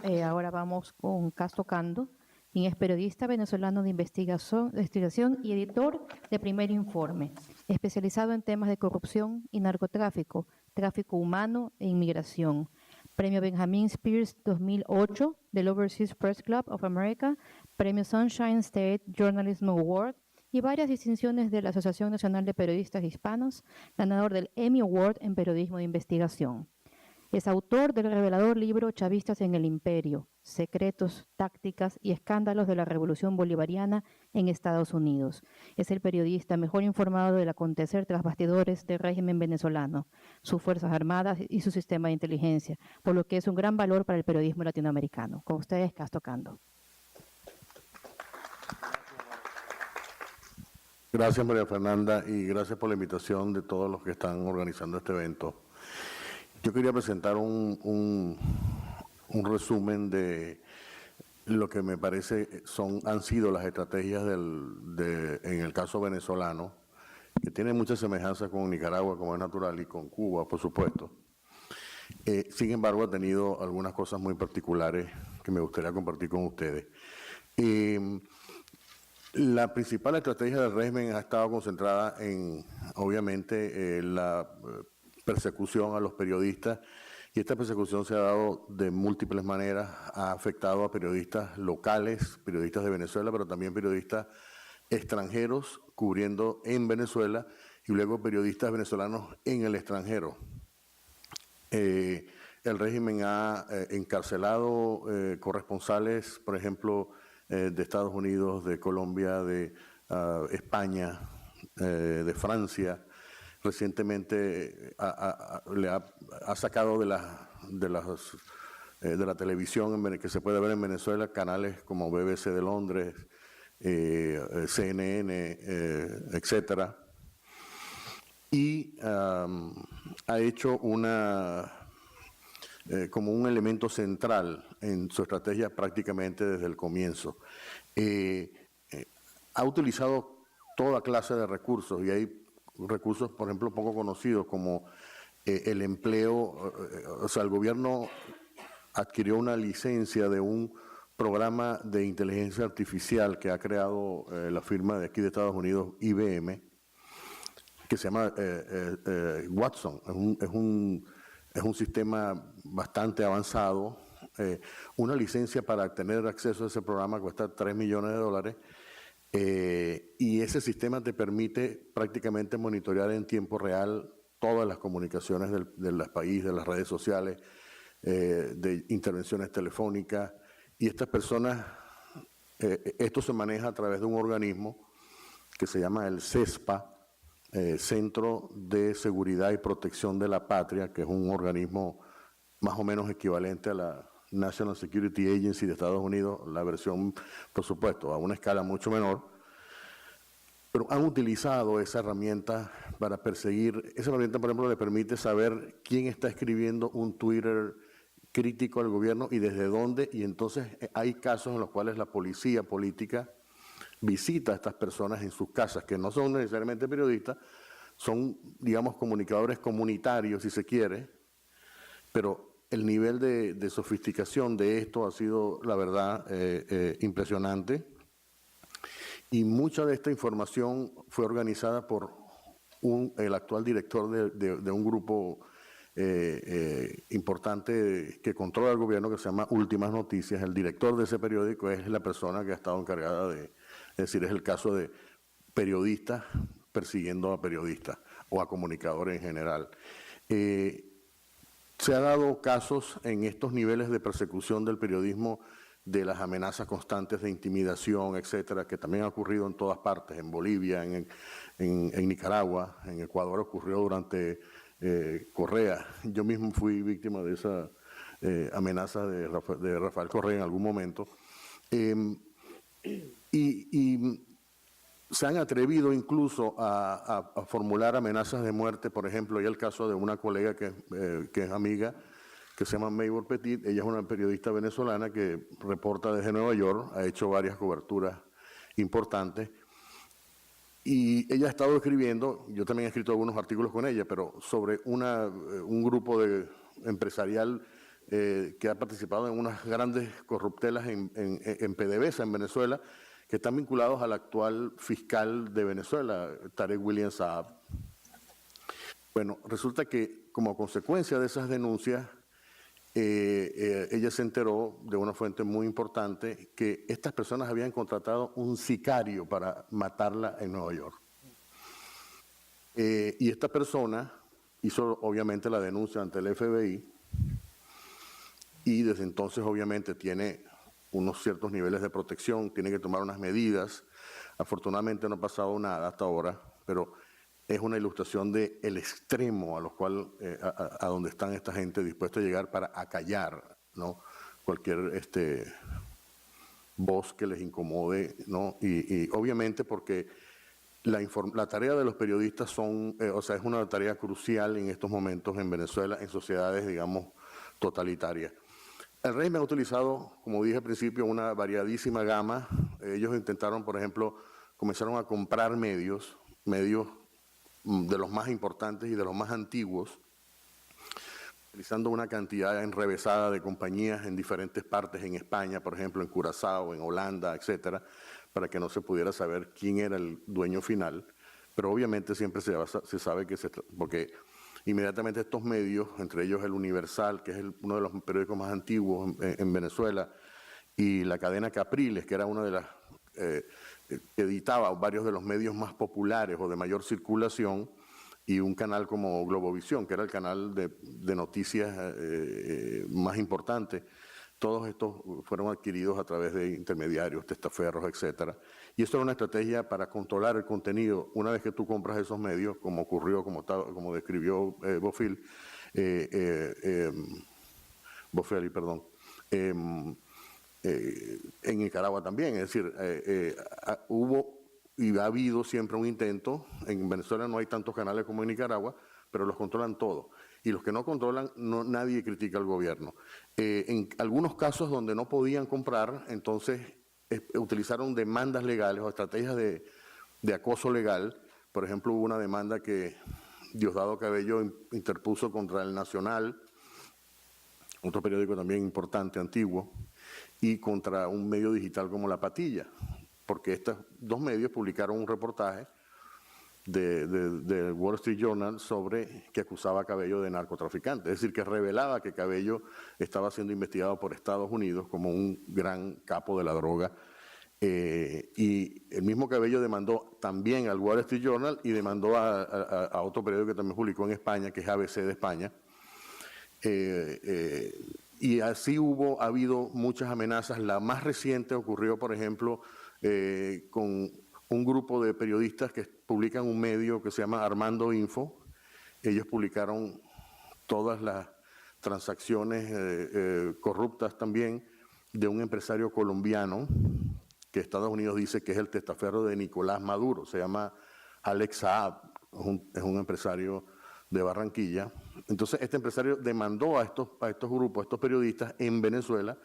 Ahora vamos con Casto Cando, quien es periodista venezolano de investigación y editor de Primer Informe, especializado en temas de corrupción y narcotráfico, tráfico humano e inmigración. Premio Benjamin Spears 2008 del Overseas Press Club of America, Premio Sunshine State Journalism Award y varias distinciones de la Asociación Nacional de Periodistas Hispanos, ganador del Emmy Award en Periodismo de Investigación. Es autor del revelador libro Chavistas en el Imperio, secretos, tácticas y escándalos de la Revolución Bolivariana en Estados Unidos. Es el periodista mejor informado del acontecer tras bastidores del régimen venezolano, sus Fuerzas Armadas y su sistema de inteligencia, por lo que es un gran valor para el periodismo latinoamericano. Con ustedes, Casto Cando. Gracias, María Fernanda, y gracias por la invitación de todos los que están organizando este evento. Yo quería presentar un resumen de lo que me parece han sido las estrategias en el caso venezolano, que tiene muchas semejanzas con Nicaragua, como es natural, y con Cuba, por supuesto. Sin embargo, ha tenido algunas cosas muy particulares que me gustaría compartir con ustedes. La principal estrategia del régimen ha estado concentrada en, obviamente, la persecución a los periodistas, y esta persecución se ha dado de múltiples maneras. Ha afectado a periodistas locales, periodistas de Venezuela, pero también periodistas extranjeros cubriendo en Venezuela y luego periodistas venezolanos en el extranjero. El régimen ha encarcelado corresponsales, por ejemplo, de Estados Unidos, de Colombia, de España, de Francia. Recientemente ha sacado de la televisión que se puede ver en Venezuela canales como BBC de Londres, CNN, etcétera, y ha hecho como un elemento central en su estrategia prácticamente desde el comienzo. Ha utilizado toda clase de recursos, y hay recursos, por ejemplo, poco conocidos, como el empleo. O sea, el gobierno adquirió una licencia de un programa de inteligencia artificial que ha creado la firma de aquí de Estados Unidos, IBM, que se llama Watson. Es un sistema bastante avanzado. Una licencia para tener acceso a ese programa cuesta $3 millones. Y ese sistema te permite prácticamente monitorear en tiempo real todas las comunicaciones del país, de las redes sociales, de intervenciones telefónicas. Y estas personas, esto se maneja a través de un organismo que se llama el CESPA, Centro de Seguridad y Protección de la Patria, que es un organismo más o menos equivalente a la National Security Agency de Estados Unidos, la versión, por supuesto, a una escala mucho menor, pero han utilizado esa herramienta para perseguir. Esa herramienta, por ejemplo, le permite saber quién está escribiendo un Twitter crítico al gobierno y desde dónde, y entonces hay casos en los cuales la policía política visita a estas personas en sus casas, que no son necesariamente periodistas, son, digamos, comunicadores comunitarios, si se quiere, pero el nivel de sofisticación de esto ha sido, la verdad, impresionante. Y mucha de esta información fue organizada por el actual director de un grupo importante que controla el gobierno, que se llama Últimas Noticias. El director de ese periódico es la persona que ha estado encargada es decir, es el caso de periodistas persiguiendo a periodistas o a comunicadores en general. Se han dado casos en estos niveles de persecución del periodismo, de las amenazas constantes de intimidación, etcétera, que también ha ocurrido en todas partes, en Bolivia, en Nicaragua, en Ecuador ocurrió durante Correa. Yo mismo fui víctima de esa amenaza de Rafael Correa en algún momento. Y se han atrevido incluso a formular amenazas de muerte. Por ejemplo, hay el caso de una colega que es amiga, que se llama Maybor Petit. Ella es una periodista venezolana que reporta desde Nueva York, ha hecho varias coberturas importantes, y ella ha estado escribiendo, yo también he escrito algunos artículos con ella, pero sobre un grupo empresarial que ha participado en unas grandes corruptelas en PDVSA, en Venezuela, que están vinculados al actual fiscal de Venezuela, Tarek William Saab. Bueno, resulta que como consecuencia de esas denuncias, ella se enteró de una fuente muy importante que estas personas habían contratado un sicario para matarla en Nueva York. Y esta persona hizo obviamente la denuncia ante el FBI y desde entonces obviamente tiene unos ciertos niveles de protección, tiene que tomar unas medidas. Afortunadamente no ha pasado nada hasta ahora, pero es una ilustración del extremo a los cual, a donde están esta gente dispuesta a llegar para acallar, ¿no?, cualquier voz que les incomode, ¿no? Y obviamente porque la tarea de los periodistas es una tarea crucial en estos momentos en Venezuela, en sociedades, digamos, totalitarias. El régimen ha utilizado, como dije al principio, una variadísima gama. Ellos intentaron, por ejemplo, comenzaron a comprar medios de los más importantes y de los más antiguos, utilizando una cantidad enrevesada de compañías en diferentes partes, en España, por ejemplo, en Curazao, en Holanda, etcétera, para que no se pudiera saber quién era el dueño final. Pero obviamente siempre se sabe porque inmediatamente estos medios, entre ellos el Universal, que es uno de los periódicos más antiguos en Venezuela, y la cadena Capriles, que era una de las que editaba varios de los medios más populares o de mayor circulación, y un canal como Globovisión, que era el canal de noticias más importante. Todos estos fueron adquiridos a través de intermediarios, testaferros, etcétera. Y esto era una estrategia para controlar el contenido. Una vez que tú compras esos medios, como ocurrió, como describió Bofelli, perdón, en Nicaragua también. Es decir, hubo y ha habido siempre un intento. En Venezuela no hay tantos canales como en Nicaragua, pero los controlan todos. Y los que no controlan, nadie critica al gobierno. En algunos casos donde no podían comprar, entonces utilizaron demandas legales o estrategias de acoso legal. Por ejemplo, hubo una demanda que Diosdado Cabello interpuso contra El Nacional, otro periódico también importante, antiguo, y contra un medio digital como La Patilla, porque estos dos medios publicaron un reportaje del Wall Street Journal que acusaba a Cabello de narcotraficante, es decir, que revelaba que Cabello estaba siendo investigado por Estados Unidos como un gran capo de la droga. Y el mismo Cabello demandó también al Wall Street Journal y demandó a otro periódico que también publicó en España, que es ABC de España. Y así ha habido muchas amenazas. La más reciente ocurrió, por ejemplo, con un grupo de periodistas que publican un medio que se llama Armando Info. Ellos publicaron todas las transacciones corruptas también de un empresario colombiano que Estados Unidos dice que es el testaferro de Nicolás Maduro. Se llama Alex Saab, es un empresario de Barranquilla. Entonces este empresario demandó a estos grupos, a estos periodistas en Venezuela,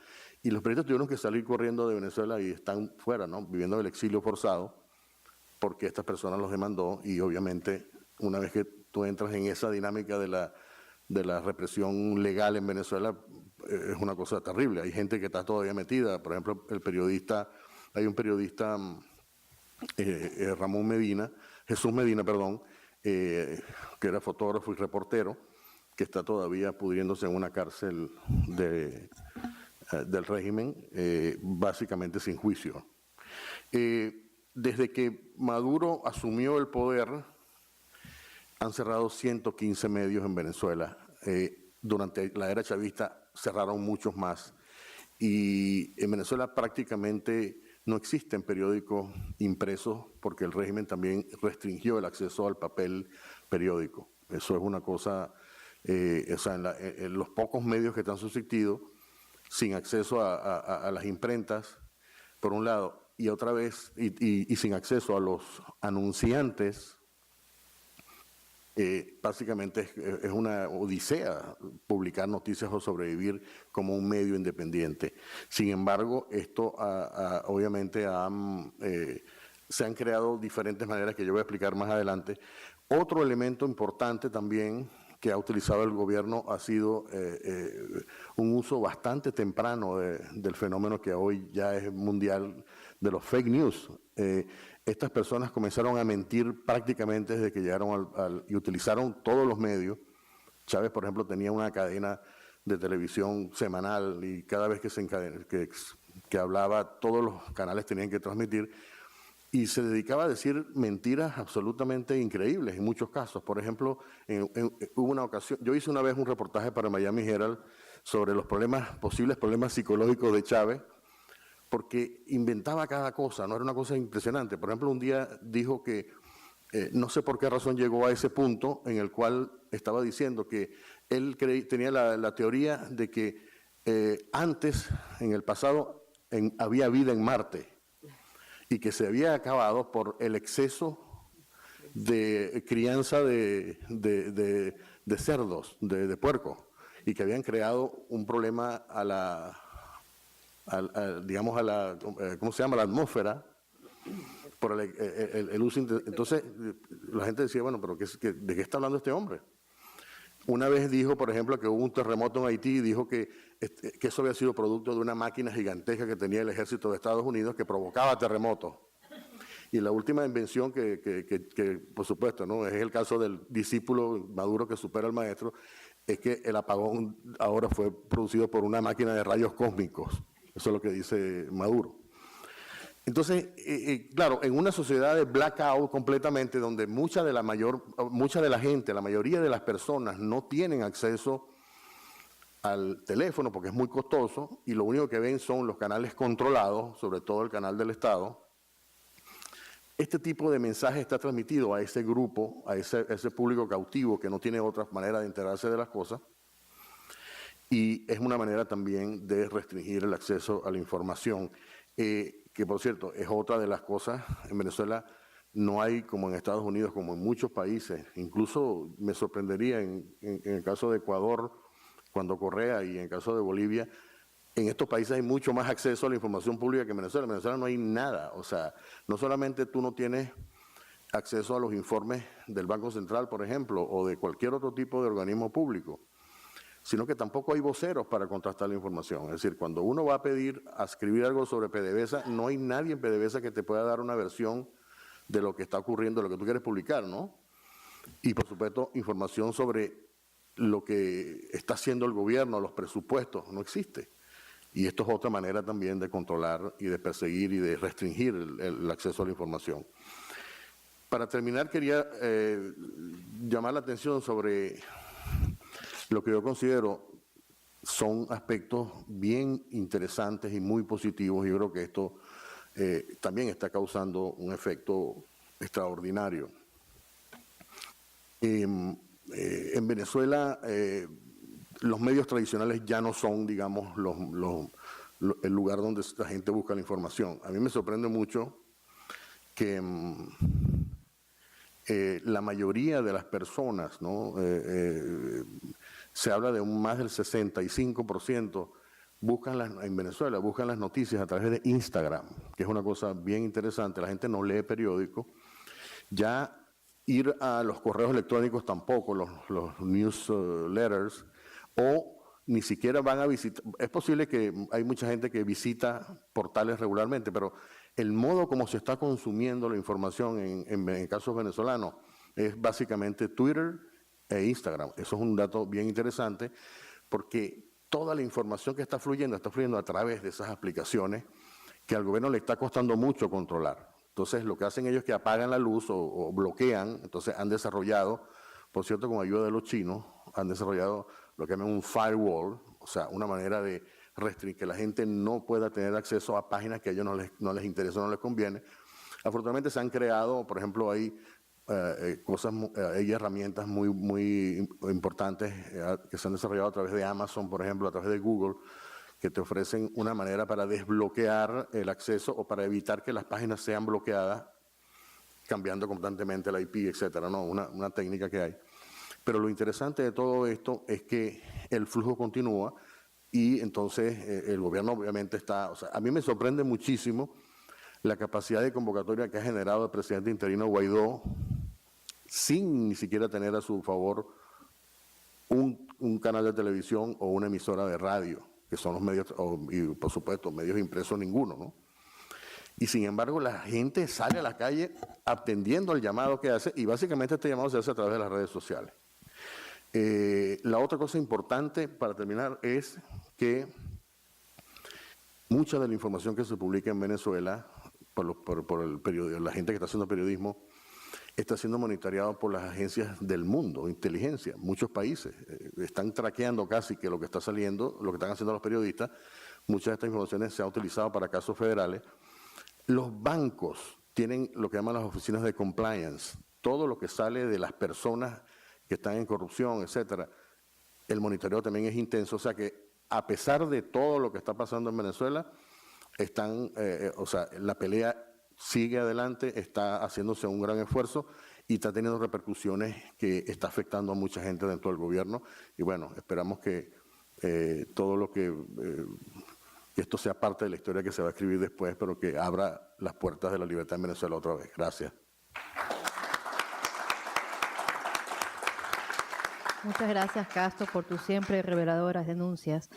y los periodistas tuvieron que salir corriendo de Venezuela y están fuera, ¿no?, viviendo el exilio forzado, porque esta persona los demandó. Y obviamente una vez que tú entras en esa dinámica de la represión legal en Venezuela, es una cosa terrible. Hay gente que está todavía metida. Por ejemplo, hay un periodista, Jesús Medina, que era fotógrafo y reportero, que está todavía pudriéndose en una cárcel del régimen, básicamente sin juicio. Desde que Maduro asumió el poder, han cerrado 115 medios en Venezuela. Durante la era chavista cerraron muchos más. Y en Venezuela prácticamente no existen periódicos impresos porque el régimen también restringió el acceso al papel periódico. Eso es una cosa, en los pocos medios que están subsistidos, sin acceso a las imprentas, por un lado, y otra vez, y sin acceso a los anunciantes, básicamente es una odisea publicar noticias o sobrevivir como un medio independiente. Sin embargo, esto obviamente se han creado diferentes maneras que yo voy a explicar más adelante. Otro elemento importante también que ha utilizado el gobierno ha sido un uso bastante temprano del fenómeno que hoy ya es mundial, de los fake news. Estas personas comenzaron a mentir prácticamente desde que llegaron y utilizaron todos los medios. Chávez, por ejemplo, tenía una cadena de televisión semanal y cada vez que hablaba, todos los canales tenían que transmitir, y se dedicaba a decir mentiras absolutamente increíbles en muchos casos. Por ejemplo, hubo una ocasión, yo hice una vez un reportaje para Miami Herald sobre los posibles problemas psicológicos de Chávez, porque inventaba cada cosa, ¿no? Era una cosa impresionante. Por ejemplo, un día dijo que, no sé por qué razón llegó a ese punto en el cual estaba diciendo que él tenía la teoría de que antes, en el pasado, había vida en Marte, y que se había acabado por el exceso de crianza de cerdos, de puercos, y que habían creado un problema digamos, ¿cómo se llama?, la atmósfera, por el uso. Entonces, la gente decía, bueno, pero ¿de qué está hablando este hombre? Una vez dijo, por ejemplo, que hubo un terremoto en Haití y dijo que eso había sido producto de una máquina gigantesca que tenía el ejército de Estados Unidos que provocaba terremotos. Y la última invención que por supuesto, ¿no?, es el caso del discípulo Maduro que supera al maestro, es que el apagón ahora fue producido por una máquina de rayos cósmicos. Eso es lo que dice Maduro. Entonces, claro, en una sociedad de blackout completamente, donde mucha de la gente, la mayoría de las personas no tienen acceso al teléfono porque es muy costoso y lo único que ven son los canales controlados, sobre todo el canal del Estado, este tipo de mensaje está transmitido a ese grupo, a ese público cautivo que no tiene otra manera de enterarse de las cosas, y es una manera también de restringir el acceso a la información. Que por cierto, es otra de las cosas. En Venezuela no hay, como en Estados Unidos, como en muchos países, incluso me sorprendería en el caso de Ecuador, cuando Correa, y en el caso de Bolivia, en estos países hay mucho más acceso a la información pública que en Venezuela. En Venezuela no hay nada, o sea, no solamente tú no tienes acceso a los informes del Banco Central, por ejemplo, o de cualquier otro tipo de organismo público, sino que tampoco hay voceros para contrastar la información. Es decir, cuando uno va a escribir algo sobre PDVSA, no hay nadie en PDVSA que te pueda dar una versión de lo que está ocurriendo, de lo que tú quieres publicar, ¿no? Y por supuesto, información sobre lo que está haciendo el gobierno, los presupuestos, no existe. Y esto es otra manera también de controlar y de perseguir y de restringir el acceso a la información. Para terminar, quería llamar la atención sobre lo que yo considero son aspectos bien interesantes y muy positivos. Yo creo que esto también está causando un efecto extraordinario. En Venezuela, los medios tradicionales ya no son, digamos, el lugar donde la gente busca la información. A mí me sorprende mucho que la mayoría de las personas, ¿no?, se habla de más del 65% en Venezuela buscan las noticias a través de Instagram, que es una cosa bien interesante. La gente no lee periódicos. Ya ir a los correos electrónicos tampoco, los newsletters, o ni siquiera van a visitar. Es posible que hay mucha gente que visita portales regularmente, pero el modo como se está consumiendo la información en casos venezolanos es básicamente Twitter e Instagram. Eso es un dato bien interesante, porque toda la información que está fluyendo a través de esas aplicaciones que al gobierno le está costando mucho controlar. Entonces, lo que hacen ellos es que apagan la luz o bloquean. Entonces, han desarrollado, por cierto, con ayuda de los chinos, han desarrollado lo que llaman un firewall, o sea, una manera de restringir que la gente no pueda tener acceso a páginas que a ellos no les interesa, no les conviene. Afortunadamente se han creado, por ejemplo, hay hay herramientas muy importantes que se han desarrollado a través de Amazon, por ejemplo, a través de Google, que te ofrecen una manera para desbloquear el acceso o para evitar que las páginas sean bloqueadas, cambiando constantemente la IP, etcétera, ¿no? Una técnica que hay. Pero lo interesante de todo esto es que el flujo continúa y entonces el gobierno obviamente está. O sea, a mí me sorprende muchísimo la capacidad de convocatoria que ha generado el presidente interino Guaidó sin ni siquiera tener a su favor un canal de televisión o una emisora de radio, que son los medios, y por supuesto, medios impresos ninguno, ¿no? Y sin embargo, la gente sale a la calle atendiendo al llamado que hace, y básicamente este llamado se hace a través de las redes sociales. La otra cosa importante, para terminar, es que mucha de la información que se publica en Venezuela, por el la gente que está haciendo periodismo, está siendo monitoreado por las agencias del mundo, inteligencia. Muchos países están traqueando casi que lo que está saliendo, lo que están haciendo los periodistas. Muchas de estas informaciones se han utilizado para casos federales. Los bancos tienen lo que llaman las oficinas de compliance. Todo lo que sale de las personas que están en corrupción, etcétera, el monitoreo también es intenso. O sea que a pesar de todo lo que está pasando en Venezuela, la pelea sigue adelante, está haciéndose un gran esfuerzo y está teniendo repercusiones que está afectando a mucha gente dentro del gobierno. Y bueno, esperamos que todo lo que esto sea parte de la historia que se va a escribir después, pero que abra las puertas de la libertad en Venezuela otra vez. Gracias. Muchas gracias, Castro, por tus siempre reveladoras denuncias.